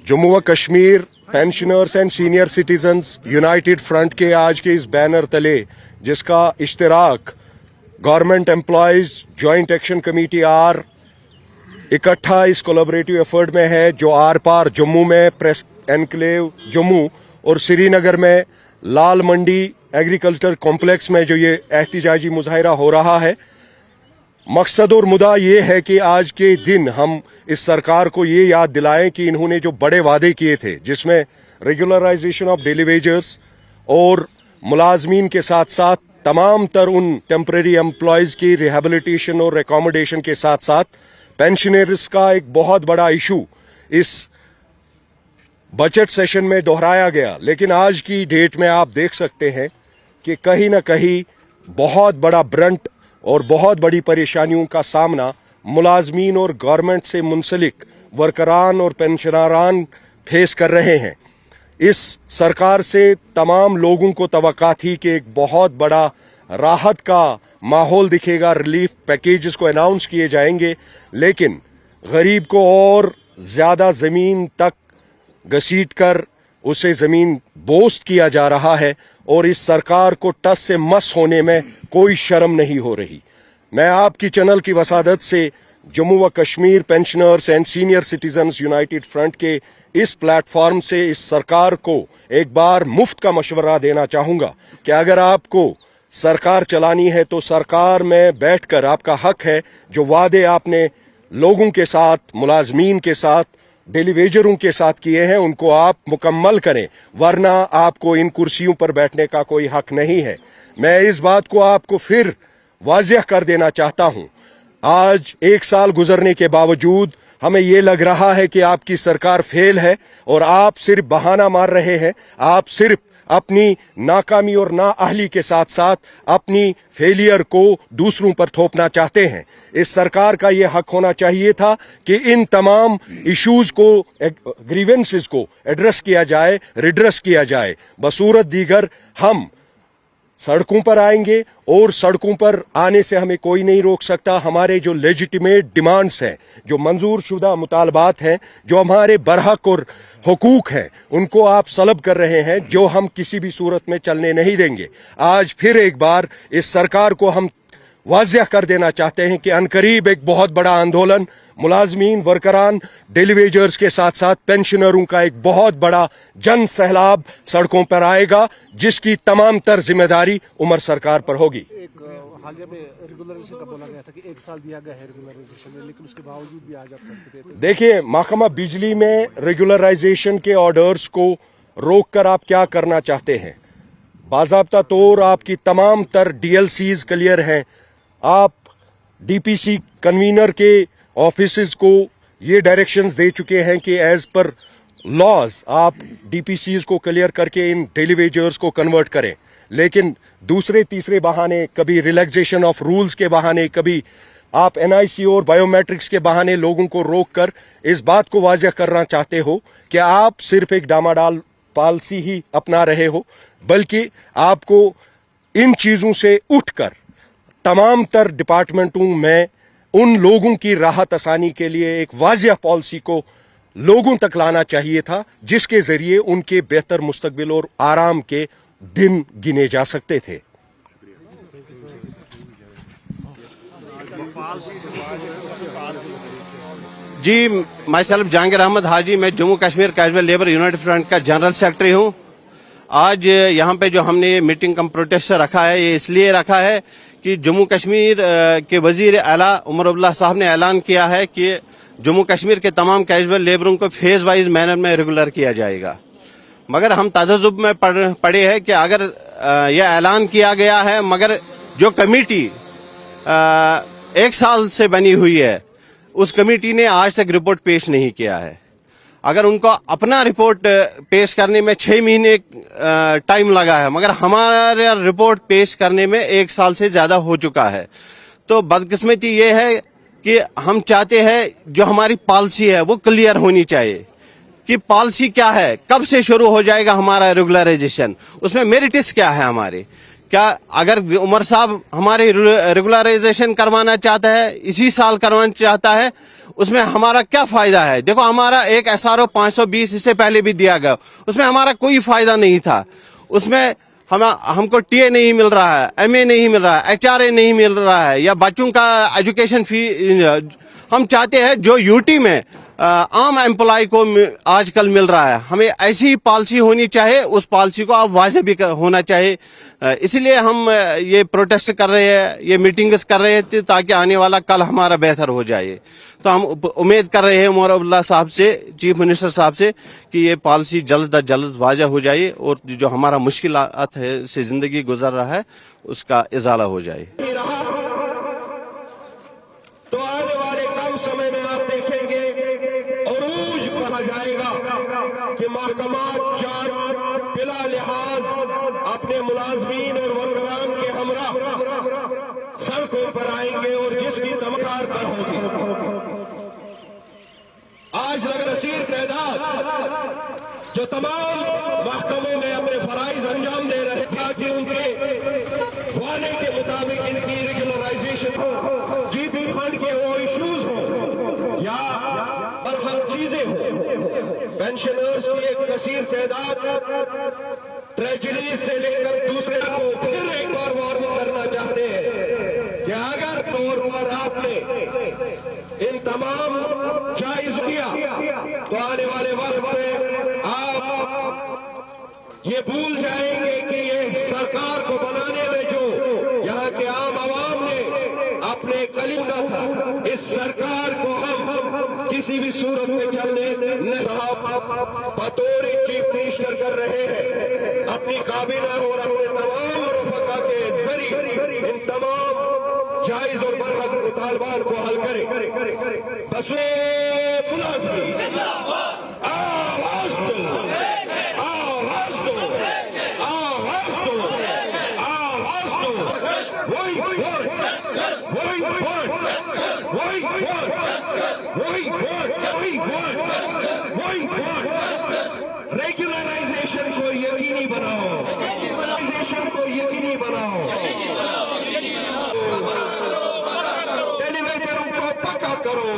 जम्मू व Kashmir pensioners and senior citizens united front के आज के इस बैनर तले जिसका इश्तिराक government employees joint action committee आर इकट्ठा इस कोलैबोरेटिव एफर्ट में है, जो आर पार जम्मू में प्रेस एनक्लेव जम्मू और श्रीनगर में लाल मंडी एग्रीकल्चर कॉम्प्लेक्स में जो ये एहतिजाजी मुजाहिरा हो रहा है, मकसद और मुद्दा ये है कि आज के दिन हम इस सरकार को ये याद दिलाएं कि इन्होंने जो बड़े वादे किए थे, जिसमें रेगुलराइजेशन ऑफ डेली वेजर्स और मुलाजमीन के साथ साथ तमाम तर उन टेम्परेरी एम्प्लॉयज की रिहेबिलिटेशन और एकोमोडेशन के साथ साथ पेंशनर्स का एक बहुत बड़ा इशू इस बजट सेशन में दोहराया गया। लेकिन आज की डेट में आप देख सकते हैं कि कहीं न कहीं बहुत बड़ा ब्रंट और बहुत बड़ी परेशानियों का सामना मुलाजमीन और गवर्नमेंट से मुंसलिक वर्करान और पेंशनरान फेस कर रहे हैं। इस सरकार से तमाम लोगों को तवक्का थी कि एक बहुत बड़ा राहत का माहौल दिखेगा, रिलीफ पैकेजेस को अनाउंस किए जाएंगे, लेकिन गरीब को और ज्यादा जमीन तक घसीट कर उसे जमीन बोस्त किया जा रहा है और इस सरकार को टस से मस होने में कोई शर्म नहीं हो रही। मैं आपकी चैनल की वसादत से जम्मू व Kashmir pensioners and senior citizens united front के इस प्लेटफॉर्म से इस सरकार को एक बार मुफ्त का मशवरा देना चाहूंगा कि अगर आपको सरकार चलानी है तो सरकार में बैठकर आपका हक है, जो वादे आपने लोगों के साथ, मुलाजमीन के साथ, डेली वेजरों के साथ किए हैं, उनको आप मुकम्मल करें, वरना आपको इन कुर्सियों पर बैठने का कोई हक नहीं है। मैं इस बात को आपको फिर वाज़ेह कर देना चाहता हूं। आज एक साल गुजरने के बावजूद हमें ये लग रहा है कि आपकी सरकार फेल है और आप सिर्फ बहाना मार रहे हैं। आप सिर्फ अपनी नाकामी और नाअहली के साथ साथ अपनी फेलियर को दूसरों पर थोपना चाहते हैं। इस सरकार का ये हक होना चाहिए था कि इन तमाम इश्यूज को, ग्रीवेंसेस को एड्रेस किया जाए, रिड्रेस किया जाए। बसूरत दीगर हम सड़कों पर आएंगे और सड़कों पर आने से हमें कोई नहीं रोक सकता। हमारे जो लेजिटिमेट डिमांड्स हैं, जो मंजूर शुदा मुतालबात हैं, जो हमारे बरहक और हुकूक हैं, उनको आप सलब कर रहे हैं, जो हम किसी भी सूरत में चलने नहीं देंगे। आज फिर एक बार इस सरकार को हम वाज़ेह कर देना चाहते हैं कि अनकरीब एक बहुत बड़ा आंदोलन मुलाजमीन, वर्करान, डेली वेजर्स के साथ साथ पेंशनरों का एक बहुत बड़ा जन सैलाब सड़कों पर आएगा, जिसकी तमाम तर जिम्मेदारी उमर सरकार पर होगी। हालिया में रेगुलराइजेशन का बोला गया था कि 1 साल दिया गया है रेगुलराइजेशन में, लेकिन उसके बावजूद भी आज आप सकते थे। देखिए, महकमा बिजली में रेगुलराइजेशन के ऑर्डर्स को रोक कर आप क्या करना चाहते हैं? बाज़ाब्ता तौर आपकी तमाम तर डीएलसीज क्लियर हैं। आप डीपीसी कन्वीनर के ऑफिसेज को ये डायरेक्शंस दे चुके हैं कि एज पर लॉज आप डीपीसीज को क्लियर करके इन डेली वेजर्स को कन्वर्ट करें। लेकिन दूसरे तीसरे बहाने, कभी रिलैक्सेशन ऑफ रूल्स के बहाने, कभी आप एनआईसी और बायोमेट्रिक्स के बहाने लोगों को रोक कर इस बात को वाज़ेह करना चाहते हो कि आप सिर्फ एक डामाडाल पॉलिसी ही अपना रहे हो, बल्कि आपको इन चीजों से उठकर तमाम तर डिपार्टमेंटों में उन लोगों की राहत आसानी के लिए एक वाज़ेह पॉलिसी को लोगों तक लाना चाहिए था, जिसके जरिए उनके बेहतर मुस्तकबिल और आराम के दिन गिने जा सकते थे। जी, माई सेल्फ जहांगीर अहमद हाजी, मैं Jammu Kashmir casual labour United front का जनरल सेक्रेटरी हूं। आज यहाँ पे जो हमने मीटिंग कम प्रोटेस्ट रखा है, ये इसलिए रखा है कि जम्मू कश्मीर के वजीर आला उमर अब्दुल्ला साहब ने ऐलान किया है कि जम्मू कश्मीर के तमाम कैजुअल लेबरों को फेज वाइज मैनर में रेगुलर किया जाएगा। मगर हम तजजुब में पड़े हैं कि अगर यह ऐलान किया गया है, मगर जो कमेटी 1 साल से बनी हुई है, उस कमेटी ने आज तक रिपोर्ट पेश नहीं किया है। अगर उनको अपना रिपोर्ट पेश करने में 6 महीने टाइम लगा है, मगर हमारा रिपोर्ट पेश करने में 1 साल से ज्यादा हो चुका है, तो बदकिस्मती ये है कि हम चाहते हैं जो हमारी पॉलिसी है वो क्लियर होनी चाहिए कि पॉलिसी क्या है, कब से शुरू हो जाएगा हमारा रेगुलराइजेशन, उसमें मेरिट्स क्या है हमारे, क्या अगर उमर साहब हमारी रेगुलराइजेशन करवाना चाहता है, इसी साल करवाना चाहता है, उसमें हमारा क्या फायदा है? देखो हमारा एक SRO 520 इससे पहले भी दिया गया, उसमें हमारा कोई फायदा नहीं था। उसमें हमको TA नहीं मिल रहा है, MA नहीं मिल रहा है, HRA नहीं मिल रहा है, या बच्चों का एजुकेशन फी। हम चाहते हैं जो यूटी में आम एम्प्लॉय को आजकल मिल रहा है, हमें ऐसी पॉलिसी होनी चाहिए, उस पॉलिसी को अब वाज़ेह भी होना चाहिए। इसलिए हम ये प्रोटेस्ट कर रहे हैं, ये मीटिंग्स कर रहे थे ताकि आने वाला कल हमारा बेहतर हो जाए। तो हम उम्मीद कर रहे हैं उमर अब्दुल्ला साहब से, चीफ मिनिस्टर साहब से, कि ये पॉलिसी जल्द अज जल्द वाज़ेह हो जाए और जो हमारा मुश्किलात है से जिंदगी गुजर रहा है उसका इजाला हो जाए। तो आने वाले कम समय में आप देखेंगे अरूज बढ़ा जाएगा कि महकमा जात बिला लिहाज अपने मुलाजमीन और वर्करान के हमरा सड़कों पर आएंगे और जिसकी तमकार पर होगी। आज नसीर तादाद जो तमाम महकमों में अपने फराइज अंजाम दे रहे थे कि उनके वादे के मुताबिक इनकी रेगुलराइजेशन हो, GP फंड के वो इश्यूज हो या बरहम चीजें हो, पेंशनर्स की एक कसीर तादाद ट्रेजरी से लेकर दूसरे को फिर एक बार वार्न करना चाहते हैं कि अगर तौर पर आपने इन तमाम जायज किया तो आने वाले वक्त में आप ये भूल जाएंगे कि ये सरकार को बनाने में जो यहाँ के आम आवाम ने अपने कलिंदा था, इस सरकार को हम किसी भी सूरत में चलने बतौर चीफ मिनिस्टर कर रहे हैं। अपनी काबीना और अपने तमाम रफका के जरिए इन तमाम जायज और बरहक मुतालबात को हल करें। बसवे मुलाज़िम आवाज दो, आवाज दो, आवाज दो, आवाज दो। वही वोट, वही वोट, वही वोट, वही वोट, वही वोट, वही वोट। रेगुलराइजेशन को यकीनी बनाओ, रेगुलराइजेशन को यकीनी बनाओ, टेलीविजनों को पक्का करो।